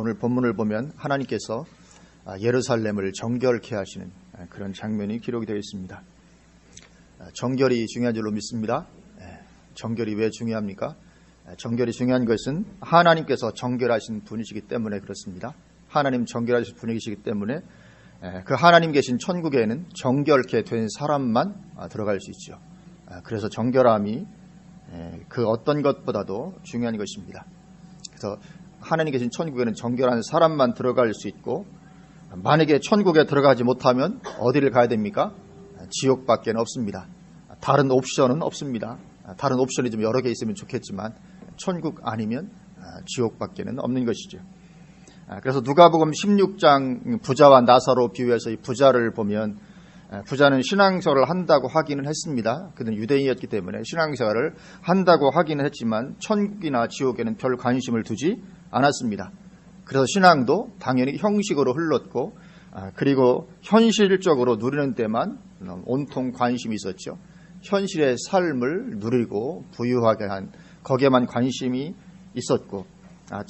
오늘 본문을 보면 하나님께서 예루살렘을 정결케 하시는 그런 장면이 기록이 되어 있습니다. 정결이 중요한 줄로 믿습니다. 정결이 왜 중요합니까? 정결이 중요한 것은 하나님께서 정결하신 분이시기 때문에 그렇습니다. 하나님 정결하신 분이시기 때문에 그 하나님 계신 천국에는 정결케 된 사람만 들어갈 수 있죠. 그래서 정결함이 그 어떤 것보다도 중요한 것입니다. 그래서 하나님 계신 천국에는 정결한 사람만 들어갈 수 있고, 만약에 천국에 들어가지 못하면 어디를 가야 됩니까? 지옥밖에 없습니다. 다른 옵션은 없습니다. 다른 옵션이 좀 여러 개 있으면 좋겠지만 천국 아니면 지옥밖에 없는 것이죠. 그래서 누가복음 16장 부자와 나사로 비유해서 이 부자를 보면, 부자는 신앙생활을 한다고 하기는 했습니다. 그는 유대인이었기 때문에 신앙생활을 한다고 하기는 했지만 천국이나 지옥에는 별 관심을 두지 않았습니다. 그래서 신앙도 당연히 형식으로 흘렀고, 그리고 현실적으로 누리는 데만 온통 관심이 있었죠. 현실의 삶을 누리고 부유하게 한 거기에만 관심이 있었고,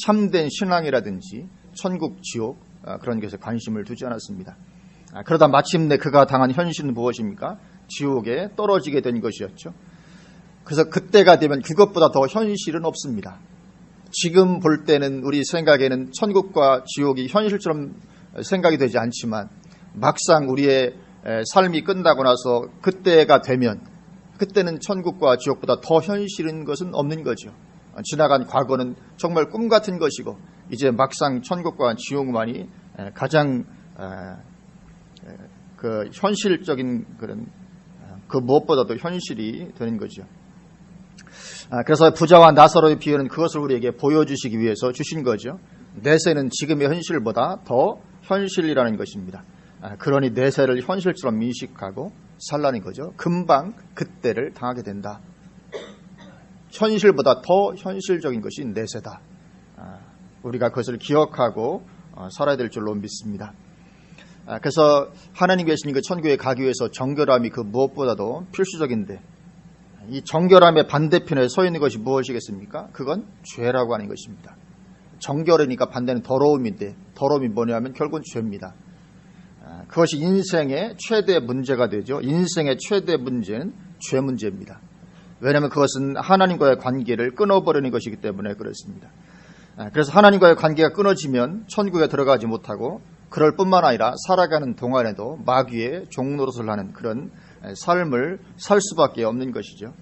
참된 신앙이라든지 천국, 지옥 그런 것에 관심을 두지 않았습니다. 그러다 마침내 그가 당한 현실은 무엇입니까? 지옥에 떨어지게 된 것이었죠. 그래서 그때가 되면 그것보다 더 현실은 없습니다. 지금 볼 때는 우리 생각에는 천국과 지옥이 현실처럼 생각이 되지 않지만, 막상 우리의 삶이 끝나고 나서 그때가 되면 그때는 천국과 지옥보다 더 현실인 것은 없는 거죠. 지나간 과거는 정말 꿈 같은 것이고, 이제 막상 천국과 지옥만이 가장 그 현실적인 그런 그 무엇보다도 현실이 되는 거죠. 그래서 부자와 나사로의 비유는 그것을 우리에게 보여주시기 위해서 주신 거죠. 내세는 지금의 현실보다 더 현실이라는 것입니다. 그러니 내세를 현실처럼 인식하고 살라는 거죠. 금방 그때를 당하게 된다. 현실보다 더 현실적인 것이 내세다. 우리가 그것을 기억하고 살아야 될 줄로 믿습니다. 그래서 하나님 계신 그 천국에 가기 위해서 정결함이 그 무엇보다도 필수적인데, 이 정결함의 반대편에 서 있는 것이 무엇이겠습니까? 그건 죄라고 하는 것입니다. 정결이니까 반대는 더러움인데, 더러움이 뭐냐면 결국은 죄입니다. 그것이 인생의 최대 문제가 되죠. 인생의 최대 문제는 죄 문제입니다. 왜냐하면 그것은 하나님과의 관계를 끊어버리는 것이기 때문에 그렇습니다. 그래서 하나님과의 관계가 끊어지면 천국에 들어가지 못하고, 그럴 뿐만 아니라 살아가는 동안에도 마귀의 종노릇을 하는 그런 삶을 살 수밖에 없는 것이죠.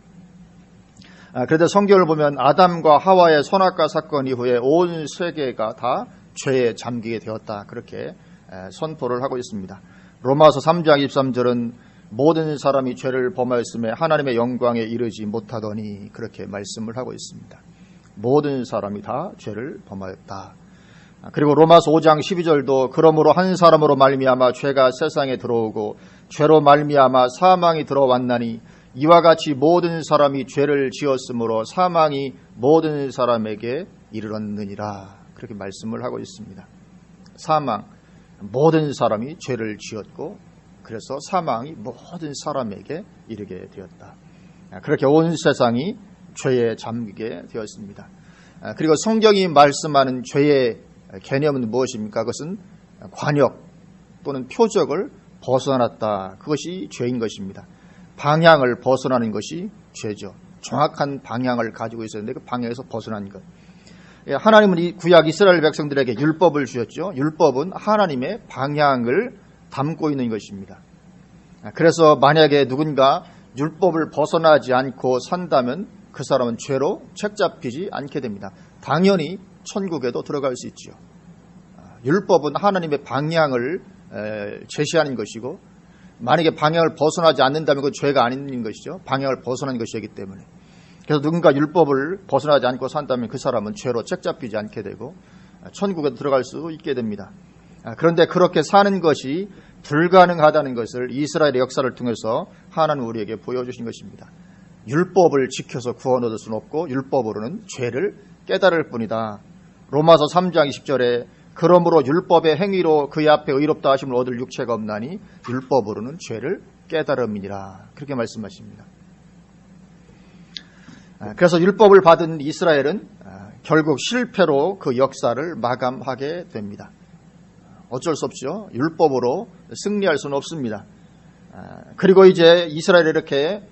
그런데 성경을 보면 아담과 하와의 선악과 사건 이후에 온 세계가 다 죄에 잠기게 되었다, 그렇게 선포를 하고 있습니다. 로마서 3장 23절은 모든 사람이 죄를 범하였음에 하나님의 영광에 이르지 못하더니, 그렇게 말씀을 하고 있습니다. 모든 사람이 다 죄를 범하였다. 그리고 로마서 5장 12절도 그러므로 한 사람으로 말미암아 죄가 세상에 들어오고 죄로 말미암아 사망이 들어왔나니 이와 같이 모든 사람이 죄를 지었으므로 사망이 모든 사람에게 이르렀느니라, 그렇게 말씀을 하고 있습니다. 사망, 모든 사람이 죄를 지었고, 그래서 사망이 모든 사람에게 이르게 되었다. 그렇게 온 세상이 죄에 잠기게 되었습니다. 그리고 성경이 말씀하는 죄의 개념은 무엇입니까? 그것은 관역 또는 표적을 벗어났다, 그것이 죄인 것입니다. 방향을 벗어나는 것이 죄죠. 정확한 방향을 가지고 있었는데 그 방향에서 벗어난 것. 하나님은 이 구약 이스라엘 백성들에게 율법을 주셨죠. 율법은 하나님의 방향을 담고 있는 것입니다. 그래서 만약에 누군가 율법을 벗어나지 않고 산다면 그 사람은 죄로 책잡히지 않게 됩니다. 당연히 천국에도 들어갈 수 있죠. 율법은 하나님의 방향을 제시하는 것이고, 만약에 방향을 벗어나지 않는다면 그건 죄가 아닌 것이죠. 방향을 벗어난 것이기 때문에. 그래서 누군가 율법을 벗어나지 않고 산다면 그 사람은 죄로 책잡히지 않게 되고 천국에 들어갈 수 있게 됩니다. 그런데 그렇게 사는 것이 불가능하다는 것을 이스라엘의 역사를 통해서 하나님은 우리에게 보여주신 것입니다. 율법을 지켜서 구원 얻을 수는 없고 율법으로는 죄를 깨달을 뿐이다. 로마서 3장 20절에 그러므로 율법의 행위로 그의 앞에 의롭다 하심을 얻을 육체가 없나니 율법으로는 죄를 깨달음이니라, 그렇게 말씀하십니다. 그래서 율법을 받은 이스라엘은 결국 실패로 그 역사를 마감하게 됩니다. 어쩔 수 없죠. 율법으로 승리할 수는 없습니다. 그리고 이제 이스라엘이 이렇게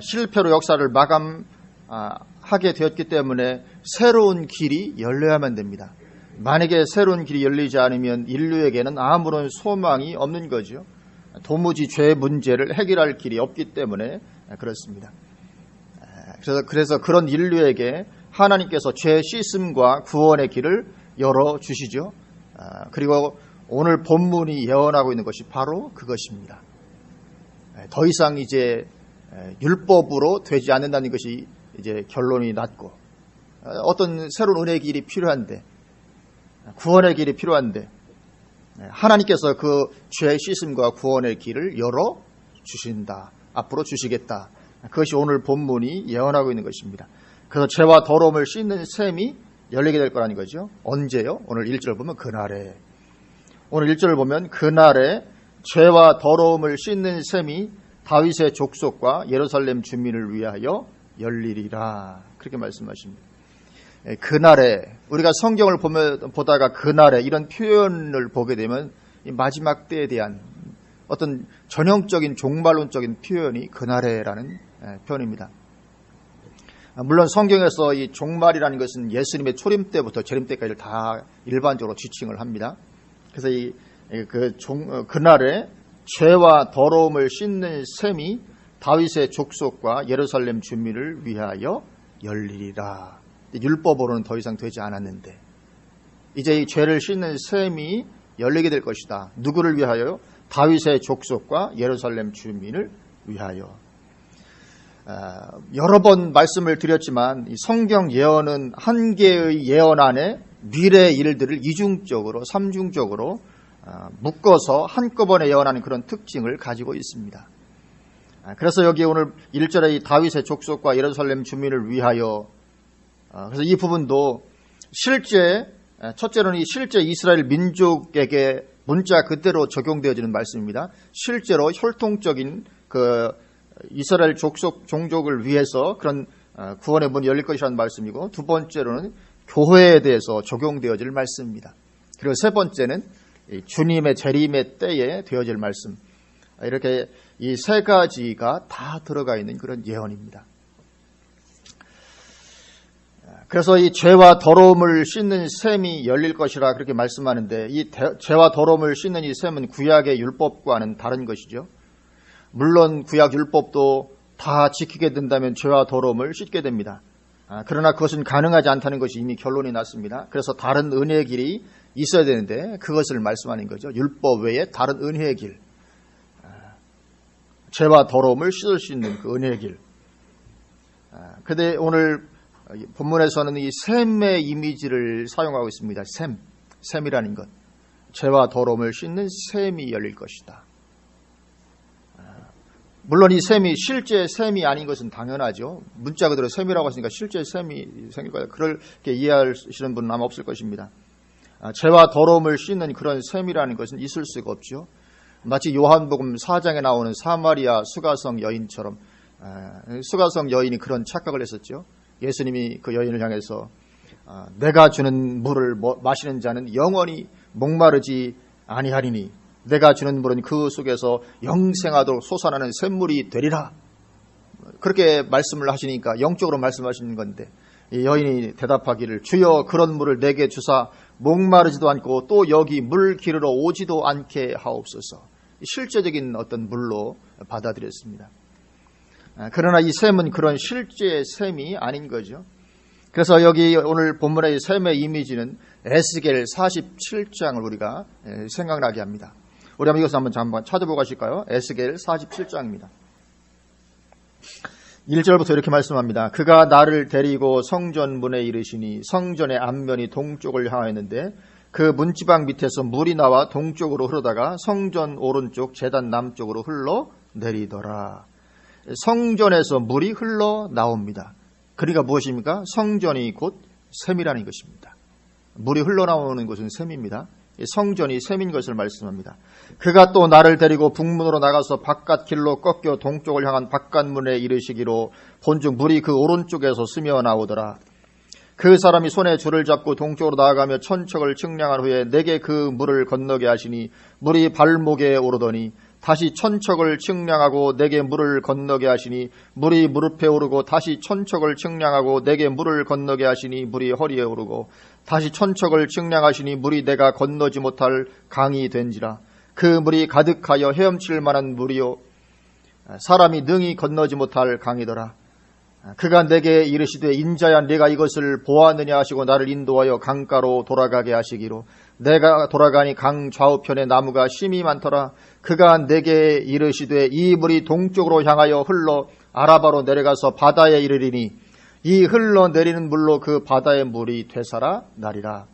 실패로 역사를 마감하게 되었기 때문에 새로운 길이 열려야만 됩니다. 만약에 새로운 길이 열리지 않으면 인류에게는 아무런 소망이 없는 거죠. 도무지 죄 문제를 해결할 길이 없기 때문에 그렇습니다. 그래서 그런 인류에게 하나님께서 죄 씻음과 구원의 길을 열어주시죠. 그리고 오늘 본문이 예언하고 있는 것이 바로 그것입니다. 더 이상 이제 율법으로 되지 않는다는 것이 이제 결론이 났고, 어떤 새로운 은혜의 길이 필요한데, 구원의 길이 필요한데, 하나님께서 그 죄 씻음과 구원의 길을 열어주신다. 앞으로 주시겠다. 그것이 오늘 본문이 예언하고 있는 것입니다. 그래서 죄와 더러움을 씻는 셈이 열리게 될 거라는 거죠. 언제요? 오늘 1절 보면 그날에. 오늘 1절을 보면 그날에 죄와 더러움을 씻는 셈이 다윗의 족속과 예루살렘 주민을 위하여 열리리라. 그렇게 말씀하십니다. 그날에, 우리가 성경을 보다가 그날에 이런 표현을 보게 되면 이 마지막 때에 대한 어떤 전형적인 종말론적인 표현이 그날에라는 표현입니다. 물론 성경에서 이 종말이라는 것은 예수님의 초림 때부터 재림 때까지 다 일반적으로 지칭을 합니다. 그래서 그날에 죄와 더러움을 씻는 셈이 다윗의 족속과 예루살렘 주민을 위하여 열리리라. 율법으로는 더 이상 되지 않았는데 이제 이 죄를 씻는 셈이 열리게 될 것이다. 누구를 위하여요? 다윗의 족속과 예루살렘 주민을 위하여. 여러 번 말씀을 드렸지만 이 성경 예언은 한 개의 예언 안에 미래의 일들을 이중적으로 삼중적으로 묶어서 한꺼번에 예언하는 그런 특징을 가지고 있습니다. 그래서 여기 오늘 1절에 이 다윗의 족속과 예루살렘 주민을 위하여, 그래서 이 부분도 첫째로는 이 실제 이스라엘 민족에게 문자 그대로 적용되어지는 말씀입니다. 실제로 혈통적인 그 이스라엘 종족을 위해서 그런 구원의 문이 열릴 것이라는 말씀이고, 두 번째로는 교회에 대해서 적용되어질 말씀입니다. 그리고 세 번째는 주님의 재림의 때에 되어질 말씀. 이렇게 이 세 가지가 다 들어가 있는 그런 예언입니다. 그래서 이 죄와 더러움을 씻는 셈이 열릴 것이라 그렇게 말씀하는데, 이 죄와 더러움을 씻는 이 셈은 구약의 율법과는 다른 것이죠. 물론 구약 율법도 다 지키게 된다면 죄와 더러움을 씻게 됩니다. 그러나 그것은 가능하지 않다는 것이 이미 결론이 났습니다. 그래서 다른 은혜의 길이 있어야 되는데 그것을 말씀하는 거죠. 율법 외에 다른 은혜의 길, 죄와 더러움을 씻을 수 있는 그 은혜의 길. 그런데 오늘 본문에서는 이 셈의 이미지를 사용하고 있습니다. 셈이라는 것, 죄와 더러움을 씻는 셈이 열릴 것이다. 물론 이 셈이 실제 셈이 아닌 것은 당연하죠. 문자 그대로 셈이라고 했으니까 실제 셈이 생길 거예요. 그렇게 이해하시는 분은 아마 없을 것입니다. 죄와 더러움을 씻는 그런 셈이라는 것은 있을 수가 없죠. 마치 요한복음 4장에 나오는 사마리아 수가성 여인처럼, 수가성 여인이 그런 착각을 했었죠. 예수님이 그 여인을 향해서 내가 주는 물을 마시는 자는 영원히 목마르지 아니하리니 내가 주는 물은 그 속에서 영생하도록 솟아나는 샘물이 되리라. 그렇게 말씀을 하시니까 영적으로 말씀하시는 건데, 이 여인이 대답하기를 주여 그런 물을 내게 주사 목마르지도 않고 또 여기 물 기르러 오지도 않게 하옵소서. 실제적인 어떤 물로 받아들였습니다. 그러나 이 셈은 그런 실제 셈이 아닌 거죠. 그래서 여기 오늘 본문의 셈의 이미지는 에스겔 47장을 우리가 생각나게 합니다. 우리 한번 이것을 한번 찾아보고 가실까요? 에스겔 47장입니다. 1절부터 이렇게 말씀합니다. 그가 나를 데리고 성전 문에 이르시니 성전의 앞면이 동쪽을 향하였는데 그 문지방 밑에서 물이 나와 동쪽으로 흐르다가 성전 오른쪽 제단 남쪽으로 흘러 내리더라. 성전에서 물이 흘러 나옵니다. 그러니까 무엇입니까? 성전이 곧 셈이라는 것입니다. 물이 흘러나오는 것은 셈입니다. 성전이 셈인 것을 말씀합니다. 그가 또 나를 데리고 북문으로 나가서 바깥 길로 꺾여 동쪽을 향한 바깥문에 이르시기로 본즉 물이 그 오른쪽에서 스며 나오더라. 그 사람이 손에 줄을 잡고 동쪽으로 나아가며 천척을 측량한 후에 내게 그 물을 건너게 하시니 물이 발목에 오르더니 다시 천척을 측량하고 내게 물을 건너게 하시니 물이 무릎에 오르고 다시 천척을 측량하고 내게 물을 건너게 하시니 물이 허리에 오르고 다시 천척을 측량하시니 물이 내가 건너지 못할 강이 된지라. 그 물이 가득하여 헤엄칠 만한 물이요 사람이 능히 건너지 못할 강이더라. 그가 내게 이르시되 인자야 네가 이것을 보았느냐 하시고 나를 인도하여 강가로 돌아가게 하시기로 내가 돌아가니 강 좌우편에 나무가 심이 많더라. 그가 내게 이르시되 이 물이 동쪽으로 향하여 흘러 아라바로 내려가서 바다에 이르리니 이 흘러내리는 물로 그 바다의 물이 되살아 나리라.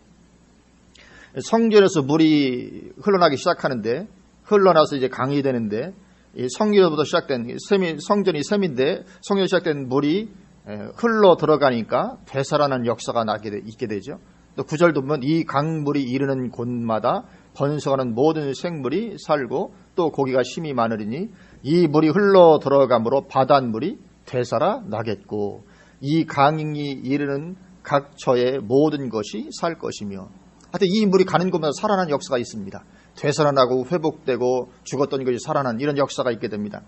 성전에서 물이 흘러나기 시작하는데 흘러나서 이제 강이 되는데 이 성전부터 시작된 성전이 셈인데 성전에 시작된 물이 흘러 들어가니까 되살아나는 역사가 있게 되죠. 또 9절도 보면 이 강물이 이르는 곳마다 번성하는 모든 생물이 살고 또 고기가 심이 많으리니 이 물이 흘러 들어가므로 바닷물이 되살아 나겠고 이 강이 이르는 각처의 모든 것이 살 것이며 하여튼 이 물이 가는 곳마다 살아나는 역사가 있습니다. 되살아나고 회복되고 죽었던 것이 살아난 이런 역사가 있게 됩니다.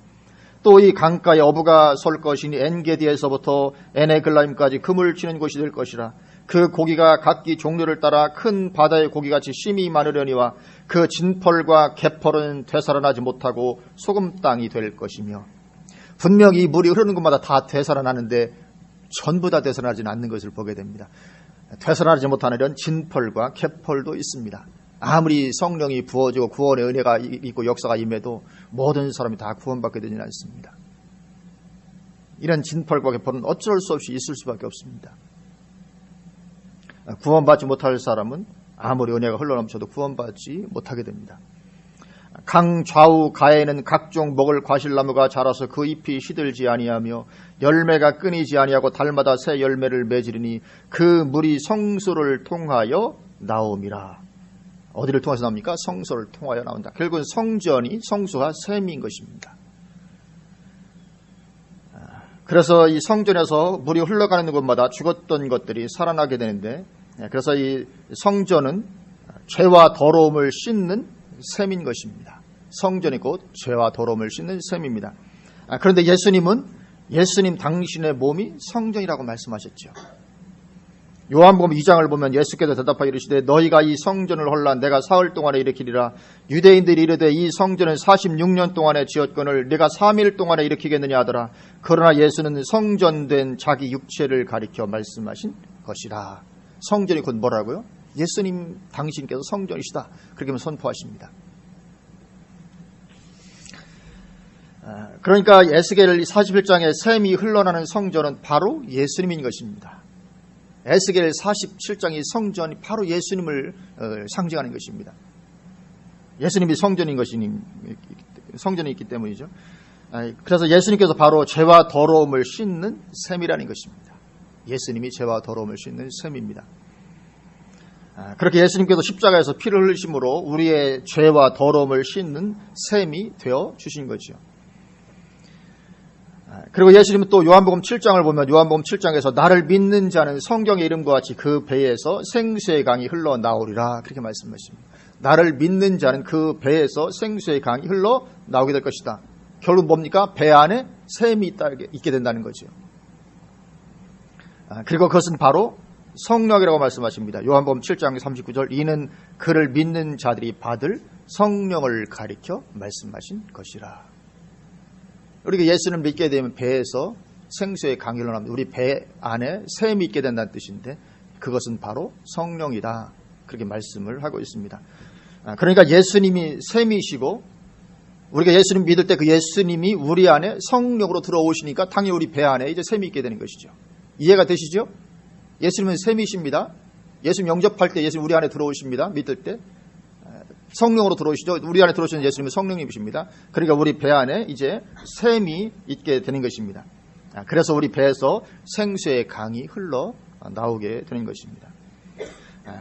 또 이 강가에 어부가 설 것이니 엔게디에서부터 에네글라임까지 금을 치는 곳이 될 것이라. 그 고기가 각기 종류를 따라 큰 바다의 고기같이 심이 많으려니와 그 진펄과 개펄은 되살아나지 못하고 소금 땅이 될 것이며 분명히 이 물이 흐르는 곳마다 다 되살아나는데 전부 다 되살아나지는 않는 것을 보게 됩니다. 되살아나지 못하는 이런 진펄과 개펄도 있습니다. 아무리 성령이 부어지고 구원의 은혜가 있고 역사가 임해도 모든 사람이 다 구원받게 되지는 않습니다. 이런 진펄과 개펄은 어쩔 수 없이 있을 수밖에 없습니다. 구원받지 못할 사람은 아무리 은혜가 흘러넘쳐도 구원받지 못하게 됩니다. 강 좌우 가에는 각종 먹을 과실나무가 자라서 그 잎이 시들지 아니하며 열매가 끊이지 아니하고 달마다 새 열매를 맺으리니 그 물이 성소를 통하여 나옴이라. 어디를 통해서 나옵니까? 성소를 통하여 나온다. 결국은 성전이 성소가 셈인 것입니다. 그래서 이 성전에서 물이 흘러가는 곳마다 죽었던 것들이 살아나게 되는데 그래서 이 성전은 죄와 더러움을 씻는 셈인 것입니다. 성전이 곧 죄와 더러움을 씻는 셈입니다. 그런데 예수님 당신의 몸이 성전이라고 말씀하셨죠. 요한복음 2장을 보면 예수께서 대답하여 이르시되 너희가 이 성전을 헐라 내가 사흘 동안에 일으키리라. 유대인들이 이르되 이 성전은 46년 동안에 지었거늘 네가 3일 동안에 일으키겠느냐 하더라. 그러나 예수는 성전된 자기 육체를 가리켜 말씀하신 것이라. 성전이 곧 뭐라고요? 예수님 당신께서 성전이시다. 그렇게 선포하십니다. 그러니까 에스겔 41장에 샘이 흘러나는 성전은 바로 예수님인 것입니다. 에스겔 47장의 성전이 바로 예수님을 상징하는 것입니다. 예수님이 성전이 있기 때문이죠. 그래서 예수님께서 바로 죄와 더러움을 씻는 셈이라는 것입니다. 예수님이 죄와 더러움을 씻는 셈입니다. 그렇게 예수님께서 십자가에서 피를 흘리심으로 우리의 죄와 더러움을 씻는 셈이 되어 주신 거죠. 그리고 예수님은 또 요한복음 7장을 보면 요한복음 7장에서 나를 믿는 자는 성경의 이름과 같이 그 배에서 생수의 강이 흘러나오리라 그렇게 말씀하십니다. 나를 믿는 자는 그 배에서 생수의 강이 흘러나오게 될 것이다. 결국 뭡니까? 배 안에 샘이 있게 된다는 거죠. 그리고 그것은 바로 성령이라고 말씀하십니다. 요한복음 7장 39절 이는 그를 믿는 자들이 받을 성령을 가리켜 말씀하신 것이라. 우리가 예수를 믿게 되면 배에서 생수의 강이 흘러납니다. 우리 배 안에 샘이 있게 된다는 뜻인데 그것은 바로 성령이다. 그렇게 말씀을 하고 있습니다. 그러니까 예수님이 샘이시고 우리가 예수님 믿을 때 그 예수님이 우리 안에 성령으로 들어오시니까 당연히 우리 배 안에 이제 샘이 있게 되는 것이죠. 이해가 되시죠? 예수님은 샘이십니다. 예수님 영접할 때 예수님 우리 안에 들어오십니다. 믿을 때 성령으로 들어오시죠. 우리 안에 들어오시는 예수님은 성령님이십니다. 그러니까 우리 배 안에 이제 샘이 있게 되는 것입니다. 그래서 우리 배에서 생수의 강이 흘러 나오게 되는 것입니다.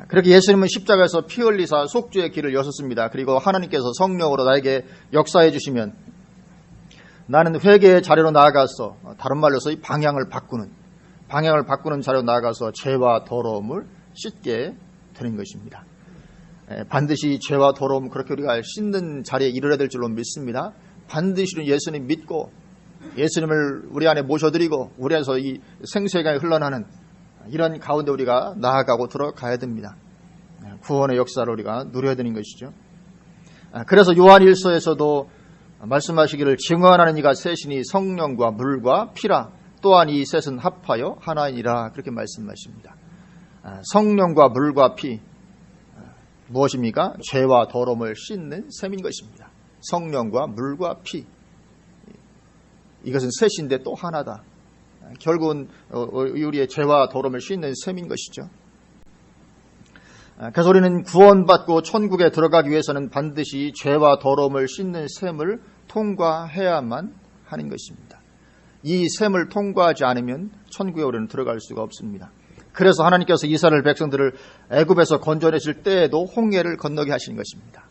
그렇게 예수님은 십자가에서 피 흘리사 속죄의 길을 여셨습니다. 그리고 하나님께서 성령으로 나에게 역사해 주시면 나는 회개의 자리로 나아가서 다른 말로서 이 방향을 바꾸는 방향을 바꾸는 자리로 나아가서 죄와 더러움을 씻게 되는 것입니다. 반드시 죄와 더러움 그렇게 우리가 씻는 자리에 이르러야 될 줄로 믿습니다. 반드시 예수님 믿고 예수님을 우리 안에 모셔드리고 우리 안에서 이 생수의 강이 흘러나는 이런 가운데 우리가 나아가고 들어가야 됩니다. 구원의 역사를 우리가 누려야 되는 것이죠. 그래서 요한 1서에서도 말씀하시기를 증언하는 이가 셋이니 성령과 물과 피라 또한 이 셋은 합하여 하나이니라 그렇게 말씀하십니다. 성령과 물과 피 무엇입니까? 죄와 더러움을 씻는 셈인 것입니다. 성령과 물과 피 이것은 셋인데 또 하나다. 결국은 우리의 죄와 더러움을 씻는 셈인 것이죠. 그래서 우리는 구원받고 천국에 들어가기 위해서는 반드시 죄와 더러움을 씻는 셈을 통과해야만 하는 것입니다. 이 셈을 통과하지 않으면 천국에 우리는 들어갈 수가 없습니다. 그래서 하나님께서 이스라엘 백성들을 애굽에서 건져내실 때에도 홍해를 건너게 하시는 것입니다.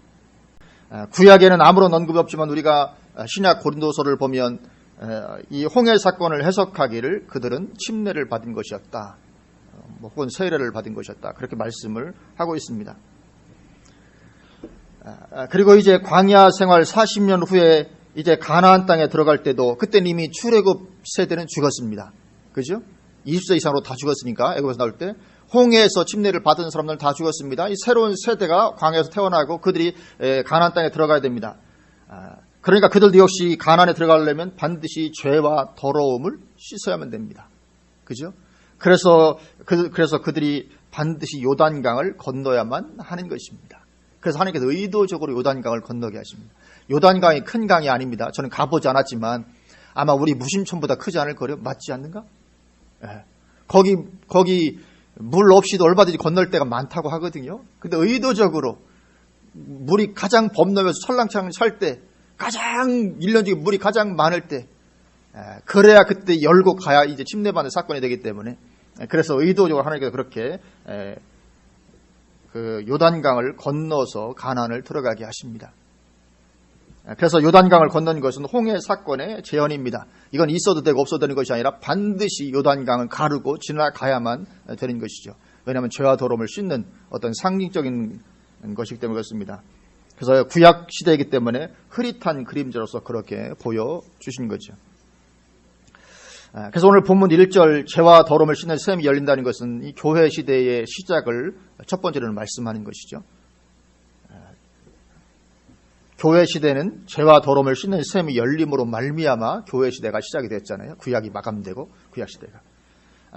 구약에는 아무런 언급이 없지만 우리가 신약 고린도서를 보면 이 홍해 사건을 해석하기를 그들은 침례를 받은 것이었다. 혹은 세례를 받은 것이었다. 그렇게 말씀을 하고 있습니다. 그리고 이제 광야 생활 40년 후에 이제 가나안 땅에 들어갈 때도 그때는 이미 출애굽 세대는 죽었습니다. 그죠? 20세 이상으로 다 죽었으니까 애굽에서 나올 때 홍해에서 침례를 받은 사람들은 다 죽었습니다. 이 새로운 세대가 광야에서 태어나고 그들이 가나안 땅에 들어가야 됩니다. 그러니까 그들도 역시 가나안에 들어가려면 반드시 죄와 더러움을 씻어야만 됩니다. 그죠? 그래서 그들이 반드시 요단강을 건너야만 하는 것입니다. 그래서 하나님께서 의도적으로 요단강을 건너게 하십니다. 요단강이 큰 강이 아닙니다. 저는 가보지 않았지만 아마 우리 무심천보다 크지 않을 거요. 맞지 않는가? 예. 거기 물 없이도 얼마든지 건널 때가 많다고 하거든요. 근데 의도적으로 물이 가장 범람해서 철랑창 살 때 가장 1년 중에 물이 가장 많을 때 그래야 그때 열고 가야 이제 침례받는 사건이 되기 때문에 그래서 의도적으로 하나님께서 그렇게 그 요단강을 건너서 가나안을 들어가게 하십니다. 그래서 요단강을 건너는 것은 홍해 사건의 재현입니다. 이건 있어도 되고 없어도 되는 것이 아니라 반드시 요단강을 가르고 지나가야만 되는 것이죠. 왜냐하면 죄와 더러움을 씻는 어떤 상징적인 것이기 때문에 그렇습니다. 그래서 구약 시대이기 때문에 흐릿한 그림자로서 그렇게 보여주신 거죠. 그래서 오늘 본문 1절 죄와 더러움을 씻는 셈이 열린다는 것은 이 교회 시대의 시작을 첫 번째로는 말씀하는 것이죠. 교회 시대는 죄와 더러움을 씻는 셈이 열림으로 말미암아 교회 시대가 시작이 됐잖아요. 구약이 마감되고 구약 시대가.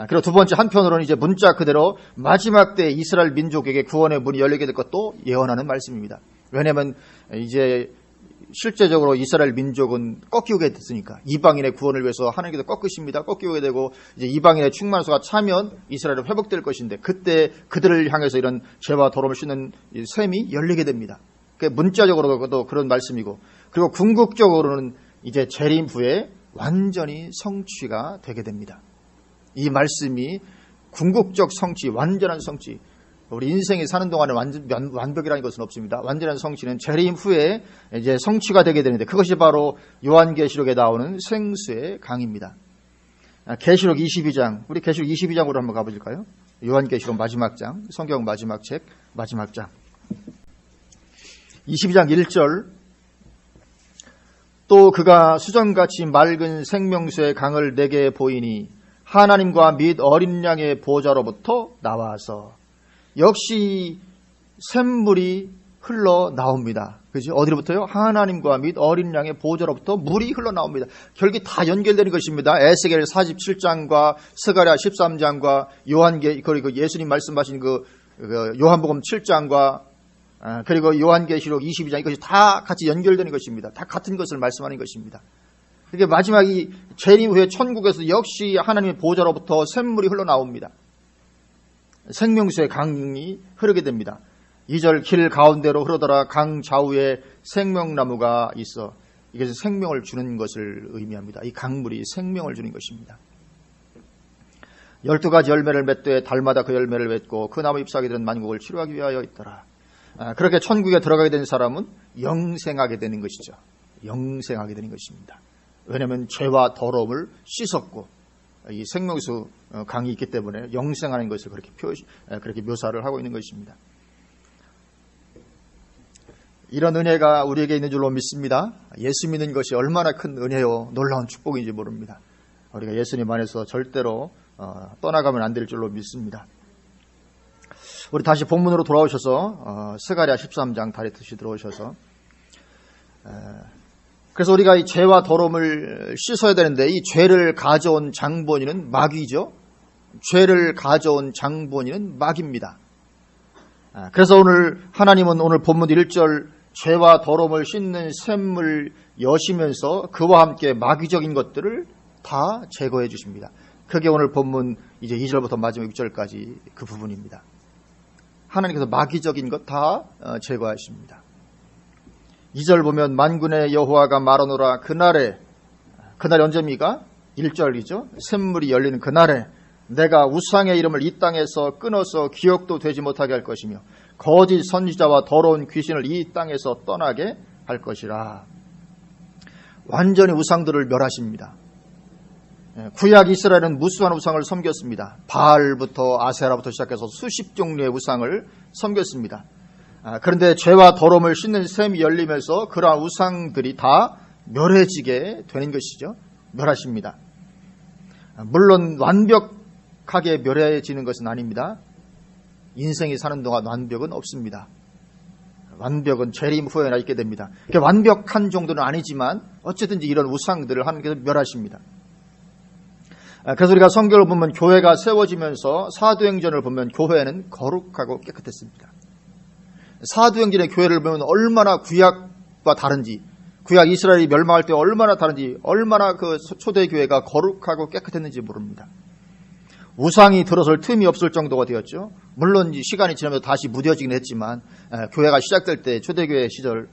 그리고 두 번째 한편으로는 이제 문자 그대로 마지막 때 이스라엘 민족에게 구원의 문이 열리게 될 것도 예언하는 말씀입니다. 왜냐하면 이제 실제적으로 이스라엘 민족은 꺾이게 됐으니까 이방인의 구원을 위해서 하나님께서 꺾으십니다. 꺾이게 되고 이제 이방인의 충만수가 차면 이스라엘은 회복될 것인데 그때 그들을 향해서 이런 죄와 더러움을 씻는 셈이 열리게 됩니다. 문자적으로도 그런 말씀이고 그리고 궁극적으로는 이제 재림 후에 완전히 성취가 되게 됩니다. 이 말씀이 궁극적 성취, 완전한 성취. 우리 인생이 사는 동안에 완벽이라는 것은 없습니다. 완전한 성취는 재림 후에 이제 성취가 되게 되는데 그것이 바로 요한계시록에 나오는 생수의 강입니다. 계시록 22장, 우리 계시록 22장으로 한번 가보실까요? 요한계시록 마지막 장, 성경 마지막 책, 마지막 장. 22장 1절 또 그가 수정같이 맑은 생명수의 강을 내게 보이니 하나님과 및 어린 양의 보좌로부터 나와서 역시 샘물이 흘러나옵니다. 그죠? 어디로부터요? 하나님과 및 어린 양의 보좌로부터 물이 흘러나옵니다. 결국 다 연결되는 것입니다. 에스겔 47장과 스가랴 13장과 그리고 예수님 말씀하신 그 요한복음 7장과 그리고 요한계시록 22장 이것이 다 같이 연결되는 것입니다. 다 같은 것을 말씀하는 것입니다. 그게 마지막이 재림 후에 천국에서 역시 하나님의 보좌로부터 샘물이 흘러나옵니다. 생명수의 강이 흐르게 됩니다. 2절 길 가운데로 흐르더라 강 좌우에 생명나무가 있어 이것은 생명을 주는 것을 의미합니다. 이 강물이 생명을 주는 것입니다. 12가지 열매를 맺되 달마다 그 열매를 맺고 그 나무 잎사귀 들은 만국을 치료하기 위하여 있더라. 그렇게 천국에 들어가게 된 사람은 영생하게 되는 것이죠. 영생하게 되는 것입니다. 왜냐하면 죄와 더러움을 씻었고 이 생명수 강이 있기 때문에 영생하는 것을 그렇게 묘사를 하고 있는 것입니다. 이런 은혜가 우리에게 있는 줄로 믿습니다. 예수 믿는 것이 얼마나 큰 은혜요 놀라운 축복인지 모릅니다. 우리가 예수님 안에서 절대로 떠나가면 안 될 줄로 믿습니다. 우리 다시 본문으로 돌아오셔서 스가랴 13장 다리 뜻이 들어오셔서 그래서 우리가 이 죄와 더러움을 씻어야 되는데 이 죄를 가져온 장본인은 마귀죠. 죄를 가져온 장본인은 마귀입니다. 그래서 하나님은 오늘 본문 1절 죄와 더러움을 씻는 샘을 여시면서 그와 함께 마귀적인 것들을 다 제거해 주십니다. 그게 오늘 본문 이제 2절부터 마지막 6절까지 그 부분입니다. 하나님께서 마귀적인 것 다 제거하십니다. 2절 보면 만군의 여호와가 말하노라 그날이 언제입니까? 1절이죠. 샘물이 열리는 그날에 내가 우상의 이름을 이 땅에서 끊어서 기억도 되지 못하게 할 것이며 거짓 선지자와 더러운 귀신을 이 땅에서 떠나게 할 것이라. 완전히 우상들을 멸하십니다. 구약 이스라엘은 무수한 우상을 섬겼습니다. 바알부터 아세라부터 시작해서 수십 종류의 우상을 섬겼습니다. 그런데 죄와 더러움을 씻는 샘이 열리면서 그러한 우상들이 다 멸해지게 되는 것이죠. 멸하십니다. 물론 완벽하게 멸해지는 것은 아닙니다. 인생이 사는 동안 완벽은 없습니다. 완벽은 재림 후에나 있게 됩니다. 완벽한 정도는 아니지만 어쨌든지 이런 우상들을 하나님께서 멸하십니다. 그래서 우리가 성경을 보면 교회가 세워지면서 사도행전을 보면 교회는 거룩하고 깨끗했습니다. 사도행전의 교회를 보면 얼마나 구약과 다른지, 구약 이스라엘이 멸망할 때 얼마나 다른지, 얼마나 그 초대교회가 거룩하고 깨끗했는지 모릅니다. 우상이 들어설 틈이 없을 정도가 되었죠. 물론 시간이 지나면서 다시 무뎌지긴 했지만 교회가 시작될 때 초대교회 시절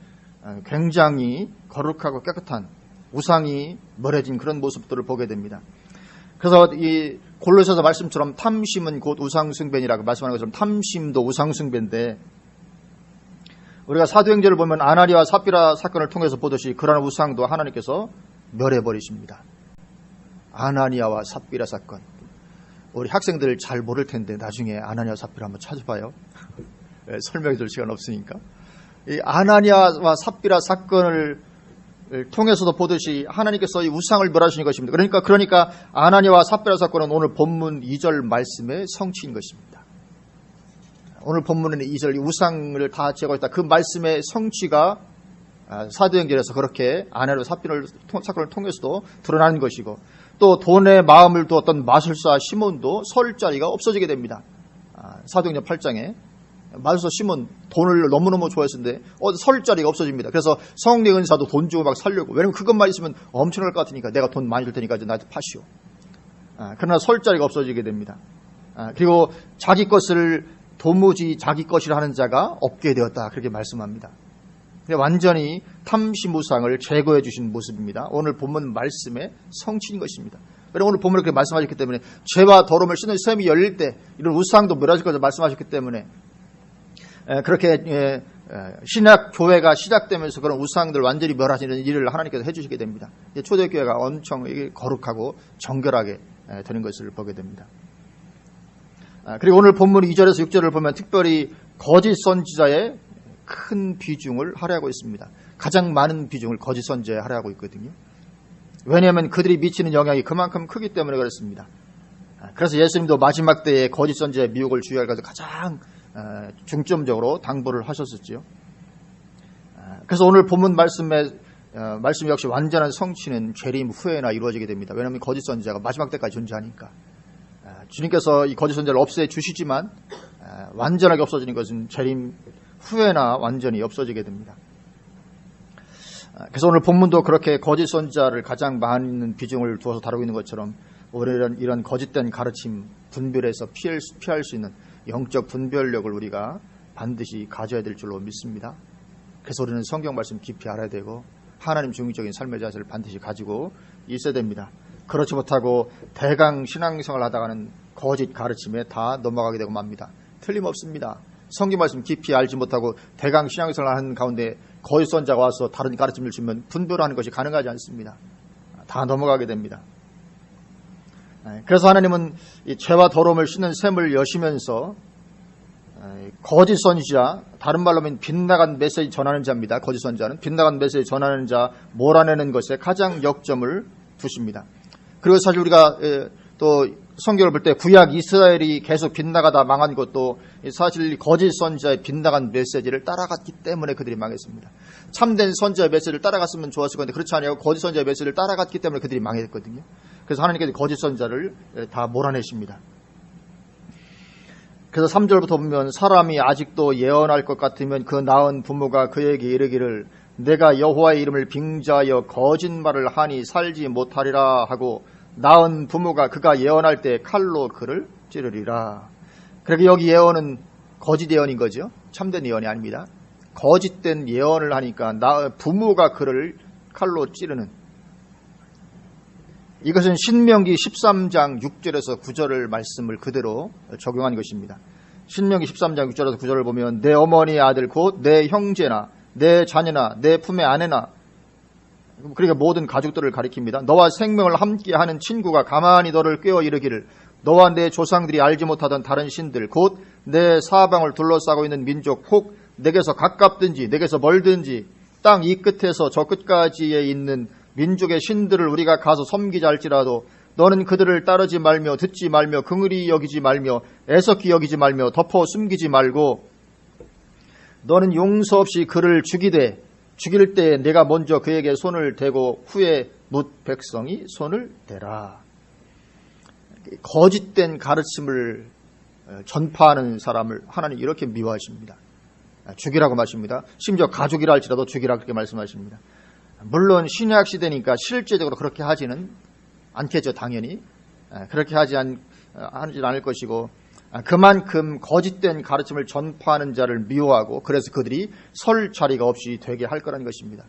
굉장히 거룩하고 깨끗한 우상이 멸해진 그런 모습들을 보게 됩니다. 그래서 이 골로새서 말씀처럼 탐심은 곧 우상숭배니라고 말씀하는 것처럼 탐심도 우상숭배인데 우리가 사도행전을 보면 아나니아와 삽비라 사건을 통해서 보듯이 그러한 우상도 하나님께서 멸해버리십니다. 아나니아와 삽비라 사건. 우리 학생들 잘 모를 텐데 나중에 아나니아와 삽비라 한번 찾아봐요. 설명해 줄 시간 없으니까. 이 아나니아와 삽비라 사건을 통해서도 보듯이 하나님께서 이 우상을 멸하시는 것입니다. 그러니까 아나니아와 삽비라 사건은 오늘 본문 2절 말씀의 성취인 것입니다. 오늘 본문은 2절 우상을 다 제거했다. 그 말씀의 성취가 사도행전에서 그렇게 아나니아와 삽비라 사건을 통해서도 드러나는 것이고 또 돈에 마음을 두었던 마술사 시몬도 설 자리가 없어지게 됩니다. 사도행전 8장에 마술사 시몬 돈을 너무너무 좋아했었는데 설 자리가 없어집니다. 그래서 성례 은사도 돈 주고 막 살려고. 왜냐면 그것만 있으면 엄청날 것 같으니까 내가 돈 많이 줄 테니까 나한테 파시오. 그러나 설 자리가 없어지게 됩니다. 그리고 자기 것을 도무지 자기 것이라 하는 자가 없게 되었다. 그렇게 말씀합니다. 완전히 탐심우상을 제거해 주신 모습입니다. 오늘 본문 말씀의 성취인 것입니다. 오늘 본문을 그렇게 말씀하셨기 때문에 죄와 더러움을 씻는 샘이 열릴 때 이런 우상도 멸하실 것을 말씀하셨기 때문에 그렇게 신약 교회가 시작되면서 그런 우상들 완전히 멸하시는 일을 하나님께서 해주시게 됩니다. 초대교회가 엄청 거룩하고 정결하게 되는 것을 보게 됩니다. 그리고 오늘 본문 2절에서 6절을 보면 특별히 거짓 선지자의 큰 비중을 할애하고 있습니다. 가장 많은 비중을 거짓 선지자에 할애하고 있거든요. 왜냐하면 그들이 미치는 영향이 그만큼 크기 때문에 그렇습니다. 그래서 예수님도 마지막 때에 거짓 선지자의 미혹을 주의할 것을 가장 중점적으로 당부를 하셨었죠. 그래서 오늘 본문 말씀 역시 완전한 성취는 재림 후에나 이루어지게 됩니다. 왜냐하면 거짓 선지자가 마지막 때까지 존재하니까. 주님께서 이 거짓 선지자를 없애 주시지만 완전하게 없어지는 것은 재림 후에나 완전히 없어지게 됩니다. 그래서 오늘 본문도 그렇게 거짓 선지자를 가장 많은 비중을 두어서 다루고 있는 것처럼 우리는 이런 거짓된 가르침, 분별에서 피할 수 있는 영적 분별력을 우리가 반드시 가져야 될 줄로 믿습니다. 그래서 우리는 성경 말씀 깊이 알아야 되고 하나님 중심적인 삶의 자세를 반드시 가지고 있어야 됩니다. 그렇지 못하고 대강 신앙생활을 하다가는 거짓 가르침에 다 넘어가게 되고 맙니다. 틀림없습니다. 성경 말씀 깊이 알지 못하고 대강 신앙생활을 하는 가운데 거짓 선지자가 와서 다른 가르침을 주면 분별하는 것이 가능하지 않습니다. 다 넘어가게 됩니다. 그래서 하나님은 이 죄와 더러움을 씻는 셈을 여시면서 거짓 선지자, 다른 말로 하면 빗나간 메시지 전하는 자입니다. 거짓 선지자는 빗나간 메시지 전하는 자 몰아내는 것에 가장 역점을 두십니다. 그리고 사실 우리가 또 성경을 볼 때 구약 이스라엘이 계속 빗나가다 망한 것도 사실 거짓 선지자의 빗나간 메시지를 따라갔기 때문에 그들이 망했습니다. 참된 선지자의 메시지를 따라갔으면 좋았을 건데 그렇지 않아요. 거짓 선지자의 메시지를 따라갔기 때문에 그들이 망했거든요. 그래서 하나님께서 거짓 선지자를 다 몰아내십니다. 그래서 3절부터 보면 사람이 아직도 예언할 것 같으면 그 낳은 부모가 그에게 이르기를 내가 여호와의 이름을 빙자하여 거짓말을 하니 살지 못하리라 하고 낳은 부모가 그가 예언할 때 칼로 그를 찌르리라. 그러니까 여기 예언은 거짓 예언인 거죠. 참된 예언이 아닙니다. 거짓된 예언을 하니까 부모가 그를 칼로 찌르는, 이것은 신명기 13장 6절에서 9절을 말씀을 그대로 적용한 것입니다. 신명기 13장 6절에서 9절을 보면 내 어머니의 아들 곧 내 형제나 내 자녀나 내 품의 아내나, 그러니까 모든 가족들을 가리킵니다. 너와 생명을 함께하는 친구가 가만히 너를 꾀어 이르기를 너와 내 조상들이 알지 못하던 다른 신들 곧 내 사방을 둘러싸고 있는 민족 혹 내게서 가깝든지 내게서 멀든지 땅 이 끝에서 저 끝까지에 있는 민족의 신들을 우리가 가서 섬기자 할지라도 너는 그들을 따르지 말며 듣지 말며 긍휼히 여기지 말며 애석히 여기지 말며 덮어 숨기지 말고 너는 용서 없이 그를 죽이되 죽일 때 내가 먼저 그에게 손을 대고 후에 뭇 백성이 손을 대라. 거짓된 가르침을 전파하는 사람을 하나님 이렇게 미워하십니다. 죽이라고 말씀합니다. 심지어 가족이라 할지라도 죽이라 그렇게 말씀하십니다. 물론 신약 시대니까 실제적으로 그렇게 하지는 않겠죠. 당연히 그렇게 하진 않을 것이고 그만큼 거짓된 가르침을 전파하는 자를 미워하고 그래서 그들이 설 자리가 없이 되게 할 거라는 것입니다.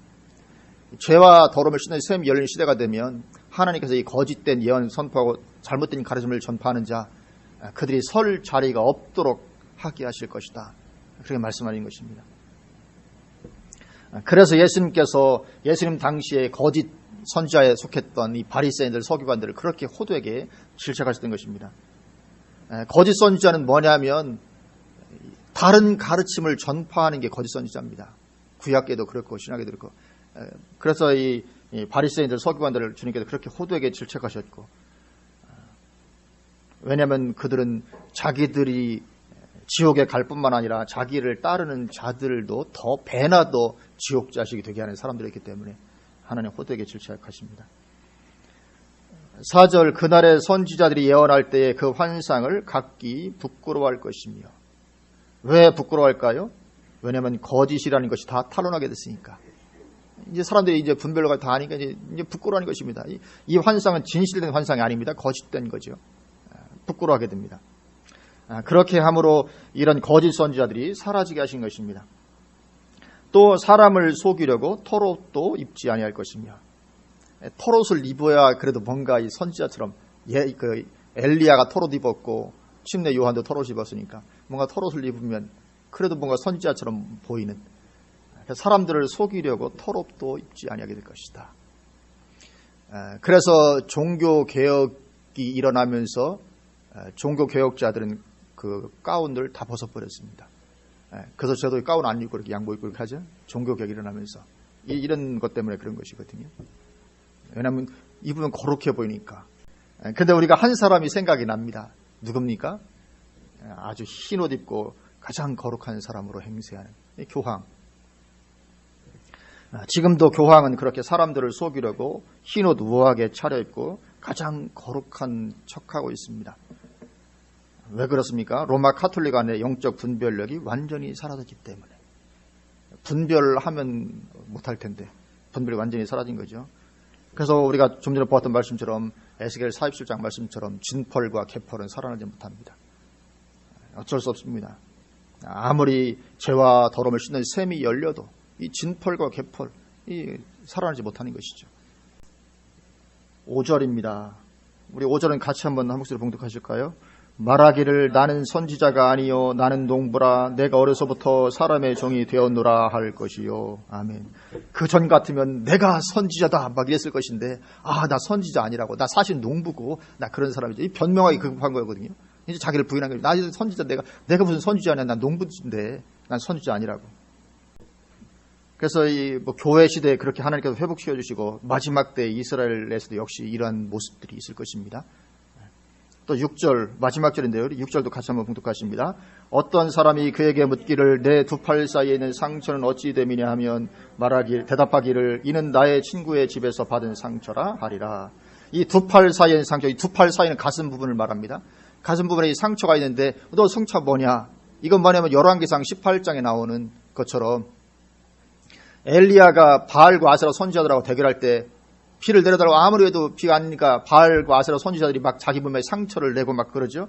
죄와 더러움을 씻는 셈이 열린 시대가 되면 하나님께서 이 거짓된 예언 선포하고 잘못된 가르침을 전파하는 자 그들이 설 자리가 없도록 하게 하실 것이다. 그렇게 말씀하는 것입니다. 그래서 예수님 당시에 거짓 선지자에 속했던 이 바리새인들 서기관들을 그렇게 호되게 질책하셨던 것입니다. 거짓 선지자는 뭐냐면 다른 가르침을 전파하는 게 거짓 선지자입니다. 구약계도 그렇고 신약계도 그렇고. 그래서 이 바리새인들 서기관들을 주님께서 그렇게 호되게 질책하셨고, 왜냐하면 그들은 자기들이 지옥에 갈 뿐만 아니라 자기를 따르는 자들도 더 배나 더 지옥 자식이 되게 하는 사람들이기 때문에 하나님 호되게 질책하십니다. 4절 그날의 선지자들이 예언할 때에 그 환상을 각기 부끄러워할 것이며. 왜 부끄러워할까요? 왜냐하면 거짓이라는 것이 다 탄로나게 됐으니까. 이제 사람들이 이제 분별로가 다 아니까 이제 부끄러워하는 것입니다. 이 환상은 진실된 환상이 아닙니다. 거짓된 거죠. 부끄러워하게 됩니다. 그렇게 함으로 이런 거짓 선지자들이 사라지게 하신 것입니다. 또 사람을 속이려고 털옷도 입지 아니할 것이며. 털옷을 입어야 그래도 뭔가 이 선지자처럼 엘리야가 털옷 입었고 침례 요한도 털옷 입었으니까 뭔가 털옷을 입으면 그래도 뭔가 선지자처럼 보이는, 사람들을 속이려고 털옷도 입지 아니하게 될 것이다. 그래서 종교개혁이 일어나면서 종교개혁자들은 그 가운들 다 벗어버렸습니다. 그래서 저도 가운 안 입고 이렇게 양복 입고 이렇게 하죠. 종교개혁이 일어나면서 이런 것 때문에 그런 것이거든요. 왜냐하면 입으면 거룩해 보이니까. 근데 우리가 한 사람이 생각이 납니다. 누굽니까? 아주 흰 옷 입고 가장 거룩한 사람으로 행세하는 교황. 지금도 교황은 그렇게 사람들을 속이려고 흰 옷 우아하게 차려입고 가장 거룩한 척하고 있습니다. 왜 그렇습니까? 로마 카톨릭 안에 영적 분별력이 완전히 사라졌기 때문에. 분별하면 못할 텐데 분별이 완전히 사라진 거죠. 그래서 우리가 좀 전에 보았던 말씀처럼 에스겔 47장 말씀처럼 진펄과 개펄은 살아나지 못합니다. 어쩔 수 없습니다. 아무리 죄와 더러움을 씻는 셈이 열려도 이 진펄과 개펄이 살아나지 못하는 것이죠. 5절입니다. 우리 5절은 같이 한번 한 목소리로 봉독하실까요? 말하기를 나는 선지자가 아니요 나는 농부라 내가 어려서부터 사람의 종이 되었노라 할 것이요. 아멘. 그 전 같으면 내가 선지자다 막 이랬을 것인데 나 선지자 아니라고. 나 사실 농부고 나 그런 사람이죠. 이 변명하기 급한 거거든요. 이제 자기를 부인한 거예요. 나 선지자 내가 무슨 선지자냐. 난 농부인데 난 선지자 아니라고. 그래서 이 교회 시대에 그렇게 하나님께서 회복시켜 주시고 마지막 때 이스라엘에서도 역시 이러한 모습들이 있을 것입니다. 또 6절 마지막 절인데요. 6절도 같이 한번 봉독하십니다. 어떤 사람이 그에게 묻기를 내 두 팔 사이에 있는 상처는 어찌 됨이냐 하면 대답하기를 이는 나의 친구의 집에서 받은 상처라 하리라. 이 두 팔 사이에 있는 상처, 이 두 팔 사이는 가슴 부분을 말합니다. 가슴 부분에 이 상처가 있는데 너 상처 뭐냐? 이건 뭐냐면 열왕기상 18장에 나오는 것처럼 엘리야가 바알과 아세라 선지자들하고 대결할 때 피를 내려달라고 아무리 해도 피가 안 나니까 바알과 아세라 선지자들이 막 자기 몸에 상처를 내고 막 그러죠.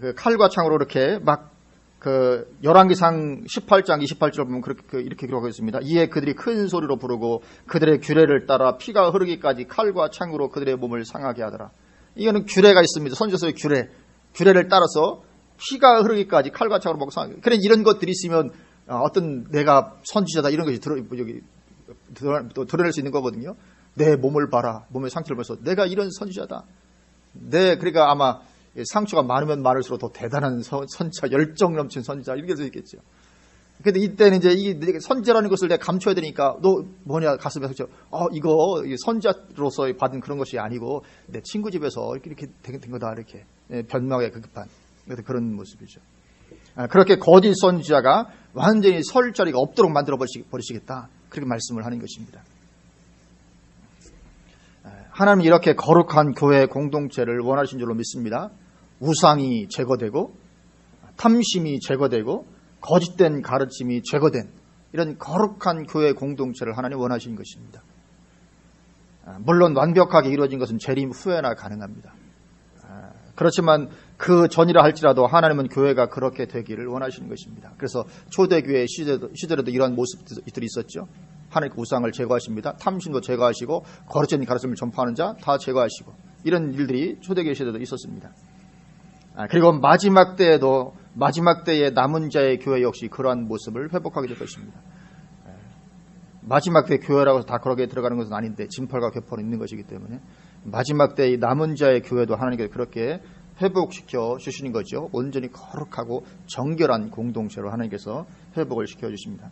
그 칼과 창으로 이렇게 막 그 열왕기상 18장 28절 보면 그렇게 이렇게 기록하고 있습니다. 이에 그들이 큰 소리로 부르고 그들의 규례를 따라 피가 흐르기까지 칼과 창으로 그들의 몸을 상하게 하더라. 이거는 규례가 있습니다. 선지서의 규례를 따라서 피가 흐르기까지 칼과 창으로 먹고 상하게. 그래 이런 것들이 있으면 어떤 내가 선지자다 이런 것이 드러낼 수 있는 거거든요. 내 몸을 봐라. 몸에 상처를 보면서 내가 이런 선지자다. 그러니까 아마 상처가 많으면 많을수록 더 대단한 선지자, 열정 넘친 선지자 이렇게 써 있겠죠. 근데 이때는 이제 이 선지자라는 것을 내가 감춰야 되니까 너 뭐냐 가슴에 상처. 이거 선지자로서 받은 그런 것이 아니고 내 친구 집에서 이렇게 된 거다 이렇게 변명에 급급한 그런 모습이죠. 그렇게 거짓 선지자가 완전히 설 자리가 없도록 만들어 버리시겠다. 그렇게 말씀을 하는 것입니다. 하나님은 이렇게 거룩한 교회 공동체를 원하신 줄로 믿습니다. 우상이 제거되고 탐심이 제거되고 거짓된 가르침이 제거된 이런 거룩한 교회 공동체를 하나님 원하신 것입니다. 물론 완벽하게 이루어진 것은 재림 후에나 가능합니다. 그렇지만 그 전이라 할지라도 하나님은 교회가 그렇게 되기를 원하시는 것입니다. 그래서 초대교회 시대에도 이러한 모습들이 있었죠. 하나님께 우상을 제거하십니다. 탐심도 제거하시고 거룩한 가르침을 전파하는 자 다 제거하시고 이런 일들이 초대교회 시대에도 있었습니다. 그리고 마지막 때의 남은 자의 교회 역시 그러한 모습을 회복하게 될 것입니다. 마지막 때 교회라고 해서 다 그렇게 들어가는 것은 아닌데 진펄과 괴펄은 있는 것이기 때문에 마지막 때의 남은 자의 교회도 하나님께서 그렇게 회복시켜 주시는 거죠. 온전히 거룩하고 정결한 공동체로 하나님께서 회복을 시켜 주십니다.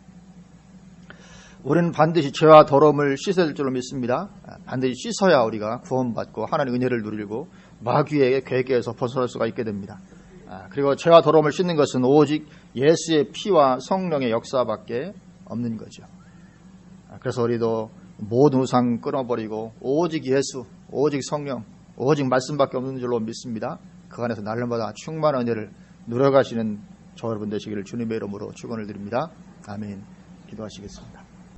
우리는 반드시 죄와 더러움을 씻어야 될 줄로 믿습니다. 반드시 씻어야 우리가 구원받고 하나님의 은혜를 누리고 마귀의 괴계에서 벗어날 수가 있게 됩니다. 그리고 죄와 더러움을 씻는 것은 오직 예수의 피와 성령의 역사밖에 없는 거죠. 그래서 우리도 모든 우상 끊어버리고 오직 예수, 오직 성령, 오직 말씀밖에 없는 줄로 믿습니다. 그 안에서 날마다 충만한 은혜를 누려가시는 저 여러분 되시기를 주님의 이름으로 축원을 드립니다. 아멘. 기도하시겠습니다.